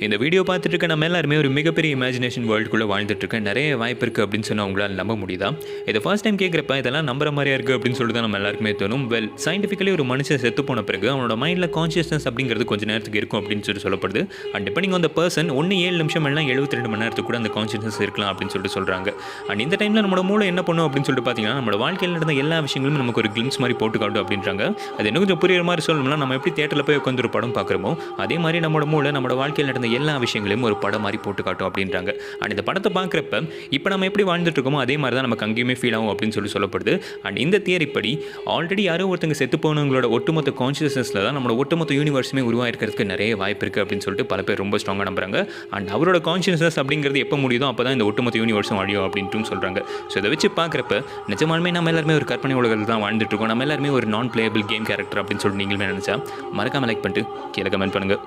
இந்த வீடியோ பார்த்துட்டு இருக்க நம்ம எல்லாருமே ஒரு மிகப்பெரிய இமேஜினேஷன் வேர்ல்டுக்குள்ளே வாழ்ந்துட்டு இருக்க நிறைய வாய்ப்பு இருக்குது அப்படின்னு சொன்னால் உங்களால் நம்ப முடியுதா? இதை ஃபர்ஸ்ட் டைம் கேட்குறப்ப இதெல்லாம் நம்புற மாதிரியா இருக்குது அப்படின்னு சொல்லிட்டு தான் நம்ம எல்லாருக்குமே தோணும். சயின்டிஃபிக்கலி ஒரு மனுஷன் செத்து போன பிறகு அவனோட மைண்டில் கான்ஷியஸ்னஸ் அப்படிங்கிறது கொஞ்சம் நேரத்துக்கு இருக்கும் அப்படின்னு சொல்லப்படுது. And depending on the person 7 நிமிஷம் இல்லைனா 72 மணி நேரத்துக்கு கூட அந்த கான்ஷியஸ்னஸ் இருக்கலாம் அப்படின்னு சொல்லிட்டு சொல்கிறாங்க. அண்ட் இந்த டைமில் நம்மளோட மூளை என்ன பண்ணும் அப்படின்னு சொல்லிட்டு பார்த்தீங்கன்னா, நம்மளோட வாழ்க்கையில் நடந்த எல்லா விஷயங்களும் நமக்கு ஒரு கிளிம்ஸ் மாதிரி போட்டு காட்டும் அப்படின்றாங்க. அது என்ன கொஞ்சம் புரியுற மாதிரி சொல்லணும்னா, நம்ம எப்படி தியேட்டரில் போய் உட்காந்து ஒரு படம் பார்க்குறோமோ அதே மாதிரி நம்மளோட மூளை நம்மளோட வாழ்க்கையில் நடந்த எல்லா விஷயங்களையும் ஒரு படம் மாதிரி போட்டு காட்டும் அப்படின்றாங்க. அண்ட் இந்த படத்தை பார்க்குறப்ப இப்போ நம்ம எப்படி வாழ்ந்துட்டு இருக்கோமோ அதே மாதிரி தான் நமக்கு அங்கேயுமே ஃபீல் ஆகும் அப்படின்னு சொல்லப்படுது. அண்ட் இந்த தியரி படி ஆல்ரெடி யாரோ ஒருத்தங்க செத்து போனவங்களோட ஒட்டுமொத்த கான்ஷியஸ்னஸில் தான் நம்மளோட ஒட்டுமொத்த யூனிவர்ஸுமே உருவாயிருக்கிறதுக்கு நிறைய வாய்ப்பு இருக்குது அப்படின்னு சொல்லிட்டு பல பேர் ரொம்ப ஸ்ட்ராங்காக நம்புறாங்க. அண்ட் அவரோட கான்ஷியஸ்னஸ் அப்படிங்கிறது எப்போ முடியுதோ அப்போ தான் இந்த ஒட்டுமொத்த யூனிவர்ஸும் அழியும் அப்படின்ட்டு சொல்கிறாங்க. ஸோ இதை வச்சு பார்க்குறப்ப நிஜமாலுமே நம்ம எல்லாருமே ஒரு கற்பனை உலகத்தில் தான் வாழ்ந்துட்டு இருக்கோம். நம்ம எல்லாருமே ஒரு நான் பிளேயபிள் கேம் கேரக்டர் அப்படின்னு சொல்லிட்டு நீங்களுமே நினச்சா மறக்காமல் லைக் பண்ணிட்டு கீழே கமெண்ட் பண்ணுங்கள்.